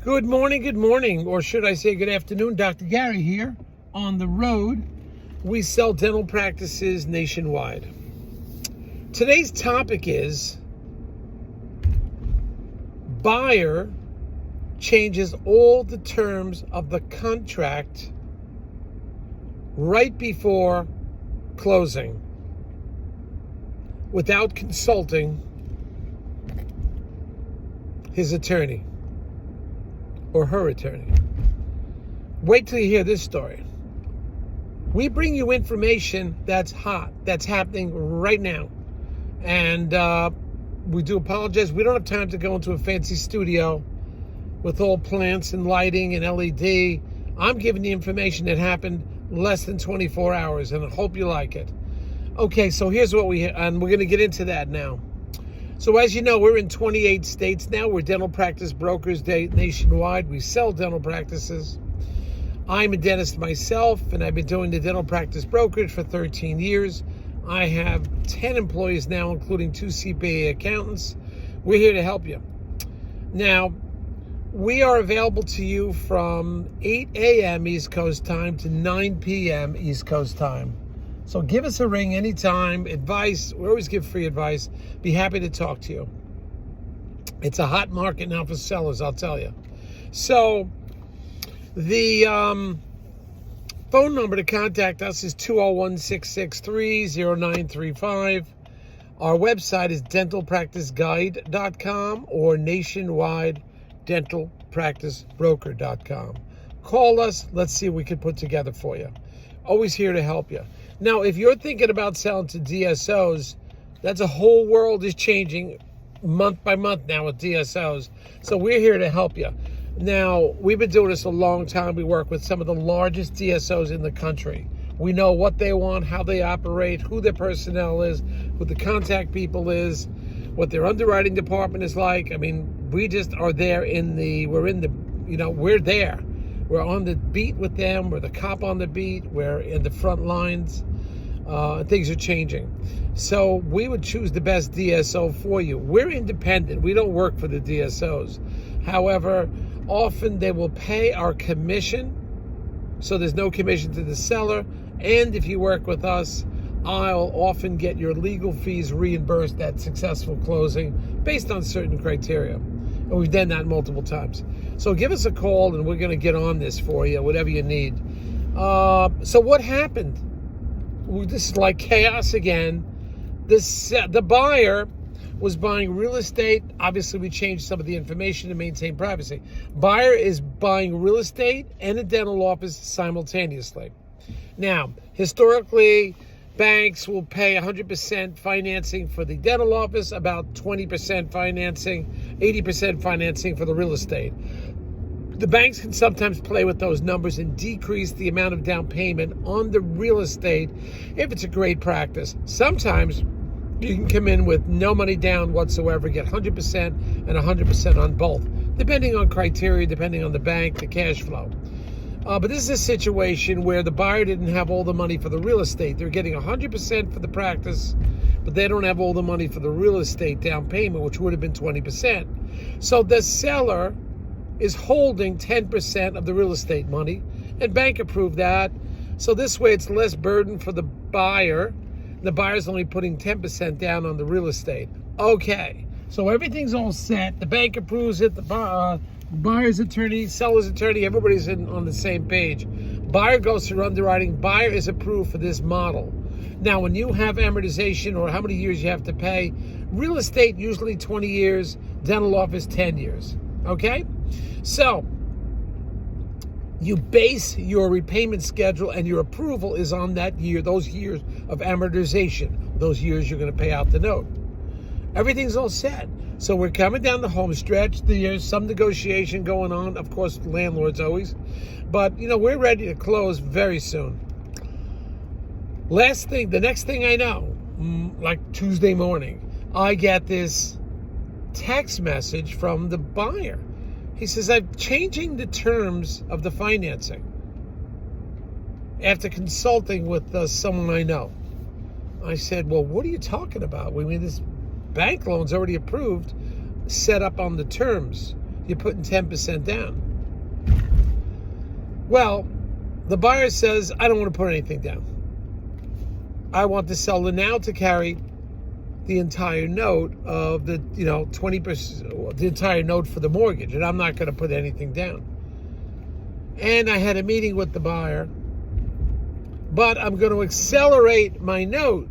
Good morning, or should I say good afternoon. Dr. Gary here on the road. We sell dental practices nationwide. Today's topic is buyer changes all the terms of the contract right before closing without consulting his attorney or her attorney. Wait till you hear this story. We bring you information that's hot, that's happening right now. And we do apologize. We don't have time to go into a fancy studio with all plants and lighting and LED. I'm giving you information that happened less than 24 hours, and I hope you like it. Okay, so here's what and we're going to get into that now. So as you know, we're in 28 states now. We're dental practice brokers nationwide. We sell dental practices. I'm a dentist myself, and I've been doing the dental practice brokerage for 13 years. I have 10 employees now, including 2 CPA accountants. We're here to help you. Now, we are available to you from 8 a.m. East Coast time to 9 p.m. East Coast time. So give us a ring anytime. Advice, we always give free advice. Be happy to talk to you. It's a hot market now for sellers, I'll tell you. So the phone number to contact us is 201-663-0935. Our website is dentalpracticeguide.com or nationwidedentalpracticebroker.com. Call us. Let's see what we can put together for you. Always here to help you. Now, if you're thinking about selling to DSOs, that's a whole world is changing month by month now with DSOs. So we're here to help you. Now, we've been doing this a long time. We work with some of the largest DSOs in the country. We know what they want, how they operate, who their personnel is, who the contact people is, what their underwriting department is like. I mean, we just are there we're there. We're on the beat with them. We're the cop on the beat. We're in the front lines. Things are changing. So we would choose the best DSO for you. We're independent. We don't work for the DSOs. However, often they will pay our commission. So there's no commission to the seller. And if you work with us, I'll often get your legal fees reimbursed at successful closing based on certain criteria. And we've done that multiple times. So give us a call and we're going to get on this for you, whatever you need. So what happened? This is like chaos again. The buyer was buying real estate. Obviously, we changed some of the information to maintain privacy. Buyer is buying real estate and a dental office simultaneously. Now, historically, banks will pay 100% financing for the dental office, about 20% financing, 80% financing for the real estate. The banks can sometimes play with those numbers and decrease the amount of down payment on the real estate if it's a great practice. Sometimes you can come in with no money down whatsoever, get 100% and 100% on both, depending on criteria, depending on the bank, the cash flow. But this is a situation where the buyer didn't have all the money for the real estate. They're getting 100% for the practice, but they don't have all the money for the real estate down payment, which would have been 20%. So the seller is holding 10% of the real estate money, and bank approved that. So this way it's less burden for the buyer. The buyer's only putting 10% down on the real estate. Okay, so everything's all set. The bank approves it. The buyer's attorney, seller's attorney, everybody's on the same page. Buyer goes through underwriting. Buyer is approved for this model. Now, when you have amortization or how many years you have to pay, real estate usually 20 years, dental office 10 years. Okay? So, you base your repayment schedule and your approval is on that year, those years of amortization, those years you're going to pay out the note. Everything's all set. So we're coming down the home stretch. There's some negotiation going on, of course, landlords always. But, we're ready to close very soon. The next thing I know, like Tuesday morning, I get this text message from the buyer. He says, I'm changing the terms of the financing after consulting with someone I know. I said, well, what are you talking about? I mean, this bank loan's already approved, set up on the terms. you're putting 10% down. Well, the buyer says, I don't want to put anything down. I want the seller now to carry the entire note of the 20%, the entire note for the mortgage, and I'm not going to put anything down. And I had a meeting with the buyer, but I'm going to accelerate my note.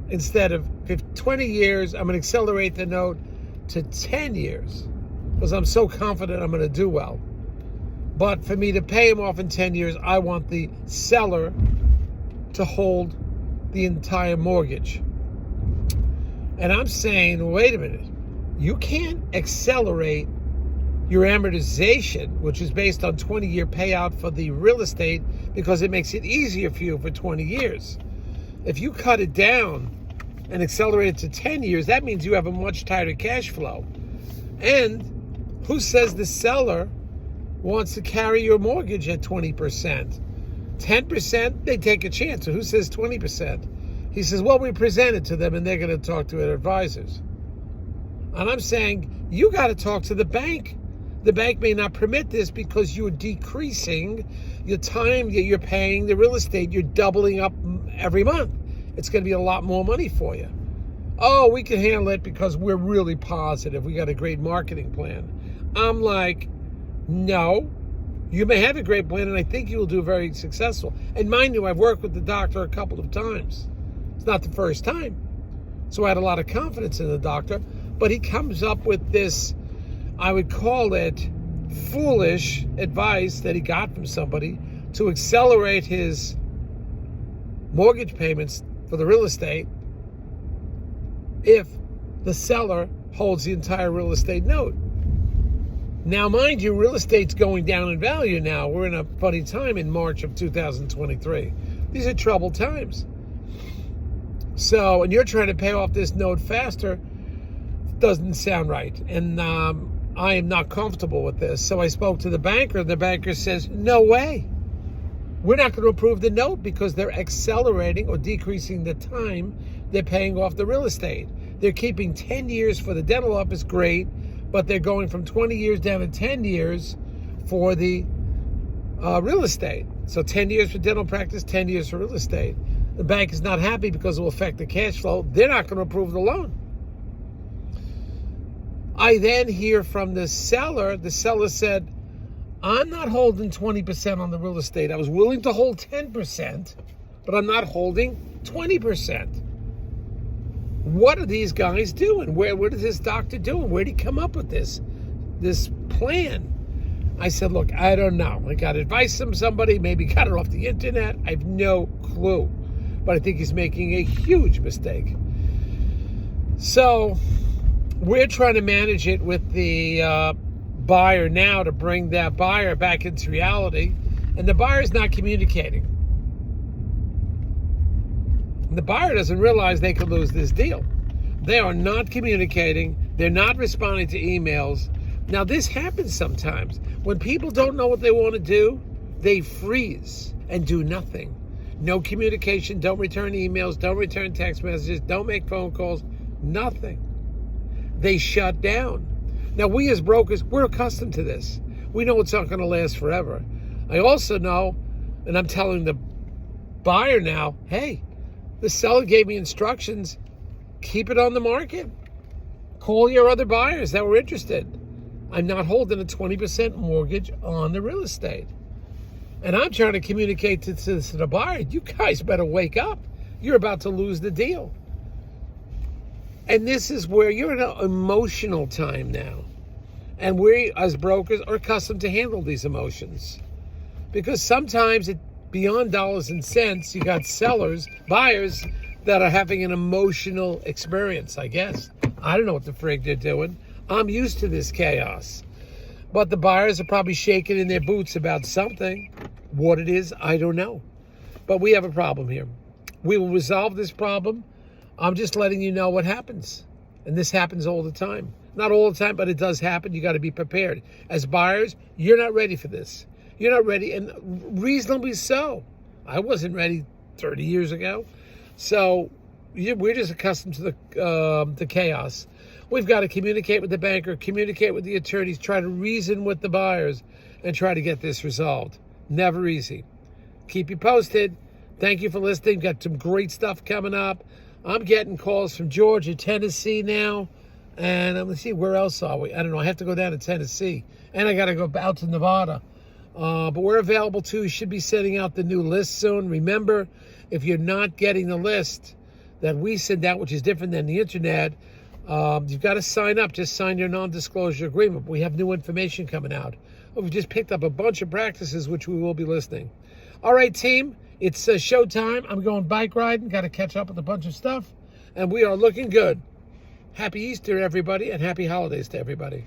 Instead of 20 years, I'm going to accelerate the note to 10 years because I'm so confident I'm going to do well. But for me to pay him off in 10 years, I want the seller to hold the entire mortgage. And I'm saying, wait a minute, you can't accelerate your amortization, which is based on 20-year payout for the real estate, because it makes it easier for you for 20 years. If you cut it down and accelerate it to 10 years, that means you have a much tighter cash flow. And who says the seller wants to carry your mortgage at 20%? 10%, they take a chance. So who says 20%? He says, well, we present it to them and they're going to talk to their advisors. And I'm saying, you got to talk to the bank. The bank may not permit this because you're decreasing your time that you're paying the real estate. You're doubling up every month. It's going to be a lot more money for you. Oh, we can handle it because we're really positive. We got a great marketing plan. I'm like, no. You may have a great plan, and I think you will do very successful. And mind you, I've worked with the doctor a couple of times. It's not the first time. So I had a lot of confidence in the doctor. But he comes up with this, I would call it foolish advice that he got from somebody to accelerate his mortgage payments for the real estate if the seller holds the entire real estate note. Now, mind you, real estate's going down in value now. We're in a funny time in March of 2023. These are troubled times. So, and you're trying to pay off this note faster, doesn't sound right. And I am not comfortable with this. So I spoke to the banker, and the banker says, no way. We're not going to approve the note because they're accelerating or decreasing the time they're paying off the real estate. They're keeping 10 years for the dental office, great, but they're going from 20 years down to 10 years for the real estate. So 10 years for dental practice, 10 years for real estate. The bank is not happy because it will affect the cash flow. They're not going to approve the loan. I then hear from the seller. The seller said, I'm not holding 20% on the real estate. I was willing to hold 10%, but I'm not holding 20%. What are these guys doing? What is this doctor doing? Where did he come up with this plan? I said, look, I don't know. I got advice from somebody, maybe got it off the internet. I have no clue. But I think he's making a huge mistake. So we're trying to manage it with the buyer now to bring that buyer back into reality. And the buyer's not communicating. And the buyer doesn't realize they could lose this deal. They are not communicating. They're not responding to emails. Now, this happens sometimes. When people don't know what they want to do, they freeze and do nothing. No communication, don't return emails, don't return text messages, don't make phone calls, nothing. They shut down. Now, we as brokers, we're accustomed to this. We know it's not going to last forever. I also know, and I'm telling the buyer now, hey, the seller gave me instructions, keep it on the market. Call your other buyers that were interested. I'm not holding a 20% mortgage on the real estate. And I'm trying to communicate to the buyer, you guys better wake up. You're about to lose the deal. And this is where you're in an emotional time now. And we, as brokers, are accustomed to handle these emotions. Because sometimes, beyond dollars and cents, you got buyers that are having an emotional experience, I guess. I don't know what the frig they're doing. I'm used to this chaos. But the buyers are probably shaking in their boots about something. What it is, I don't know. But we have a problem here. We will resolve this problem. I'm just letting you know what happens. And this happens all the time. Not all the time, but it does happen. You got to be prepared. As buyers, you're not ready for this. You're not ready, and reasonably so. I wasn't ready 30 years ago. So we're just accustomed to the chaos. We've got to communicate with the banker, communicate with the attorneys, try to reason with the buyers, and try to get this resolved. Never easy. Keep you posted. Thank you for listening. Got some great stuff coming up. I'm getting calls from Georgia, Tennessee now. And let's see, where else are we? I don't know. I have to go down to Tennessee. And I got to go out to Nevada. But we're available too. We should be sending out the new list soon. Remember, if you're not getting the list that we send out, which is different than the internet, you've got to sign up. Just sign your non-disclosure agreement. We have new information coming out. We've just picked up a bunch of practices, which we will be listing. All right, team. It's showtime. I'm going bike riding. Got to catch up with a bunch of stuff. And we are looking good. Happy Easter, everybody, and happy holidays to everybody.